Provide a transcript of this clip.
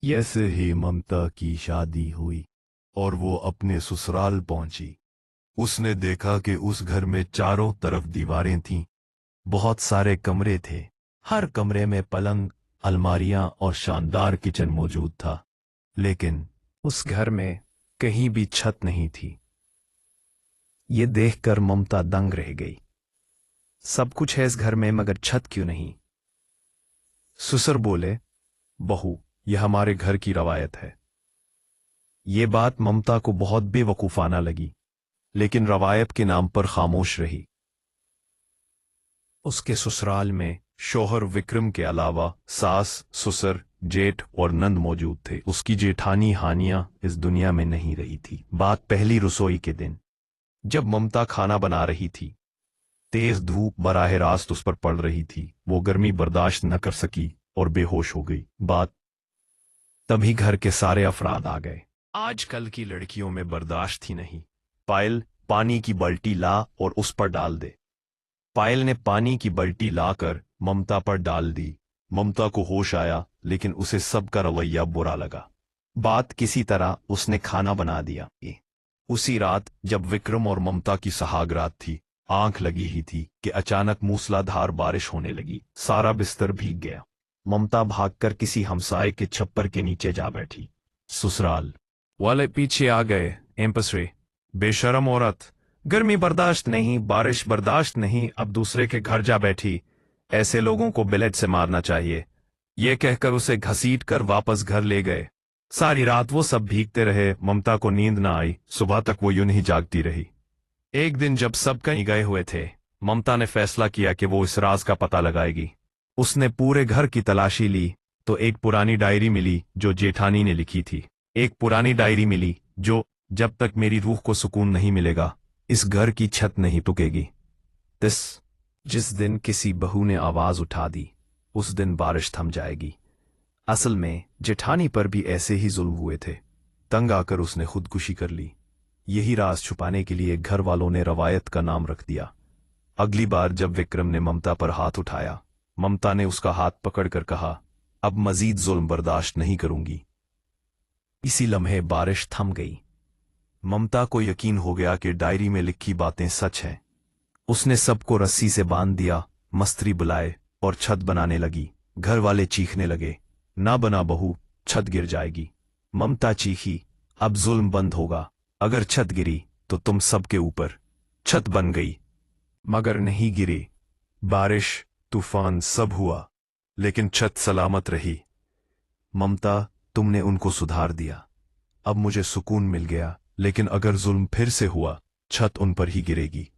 ऐसे ही ममता की शादी हुई और वो अपने ससुराल पहुंची। उसने देखा कि उस घर में चारों तरफ दीवारें थीं, बहुत सारे कमरे थे, हर कमरे में पलंग, अलमारियां और शानदार किचन मौजूद था, लेकिन उस घर में कहीं भी छत नहीं थी। ये देखकर ममता दंग रह गई। सब कुछ है इस घर में, मगर छत क्यों नहीं? ससुर बोले, बहू, यह हमारे घर की रवायत है। ये बात ममता को बहुत बेवकूफाना लगी, लेकिन रवायत के नाम पर खामोश रही। उसके ससुराल में शौहर विक्रम के अलावा सास, ससुर, जेठ और नंद मौजूद थे। उसकी जेठानी हानिया इस दुनिया में नहीं रही थी। बात पहली रसोई के दिन, जब ममता खाना बना रही थी। तेज धूप बराह रास्त उस पर पड़ रही थी। वो गर्मी बर्दाश्त न कर सकी और बेहोश हो गई। बात तभी घर के सारे अफराद आ गए। आजकल की लड़कियों में बर्दाश्त ही नहीं। पायल, पानी की बाल्टी ला और उस पर डाल दे। पायल ने पानी की बाल्टी लाकर ममता पर डाल दी। ममता को होश आया, लेकिन उसे सबका रवैया बुरा लगा। बात किसी तरह उसने खाना बना दिया। उसी रात जब विक्रम और ममता की सुहागरात थी, आंख लगी ही थी कि अचानक मूसलाधार बारिश होने लगी। सारा बिस्तर भीग गया। ममता भागकर किसी हमसाए के छप्पर के नीचे जा बैठी। ससुराल वाले पीछे आ गए। एम्पसरे, बेशरम औरत, गर्मी बर्दाश्त नहीं, बारिश बर्दाश्त नहीं, अब दूसरे के घर जा बैठी। ऐसे लोगों को बिलेट से मारना चाहिए। ये कहकर उसे घसीट कर वापस घर ले गए। सारी रात वो सब भीगते रहे। ममता को नींद न आई। सुबह तक वो यूं ही जागती रही। एक दिन जब सब कहीं गए हुए थे, ममता ने फैसला किया कि वो इस राज का पता लगाएगी। उसने पूरे घर की तलाशी ली तो एक पुरानी डायरी मिली जो जेठानी ने लिखी थी। एक पुरानी डायरी मिली जो, जब तक मेरी रूह को सुकून नहीं मिलेगा, इस घर की छत नहीं टूटेगी। जिस दिन किसी बहू ने आवाज उठा दी, उस दिन बारिश थम जाएगी। असल में जेठानी पर भी ऐसे ही जुल्म हुए थे। तंग आकर उसने खुदकुशी कर ली। यही राज छुपाने के लिए घर वालों ने रवायत का नाम रख दिया। अगली बार जब विक्रम ने ममता पर हाथ उठाया, ममता ने उसका हाथ पकड़कर कहा, अब मजीद जुल्म बर्दाश्त नहीं करूंगी। इसी लम्हे बारिश थम गई। ममता को यकीन हो गया कि डायरी में लिखी बातें सच हैं। उसने सबको रस्सी से बांध दिया, मस्त्री बुलाए और छत बनाने लगी। घर वाले चीखने लगे, ना बना बहू, छत गिर जाएगी। ममता चीखी, अब जुल्म बंद होगा। अगर छत गिरी तो तुम सबके ऊपर। छत बन गई, मगर नहीं गिरी। बारिश, तूफान सब हुआ, लेकिन छत सलामत रही। ममता, तुमने उनको सुधार दिया। अब मुझे सुकून मिल गया, लेकिन अगर जुल्म फिर से हुआ, छत उन पर ही गिरेगी।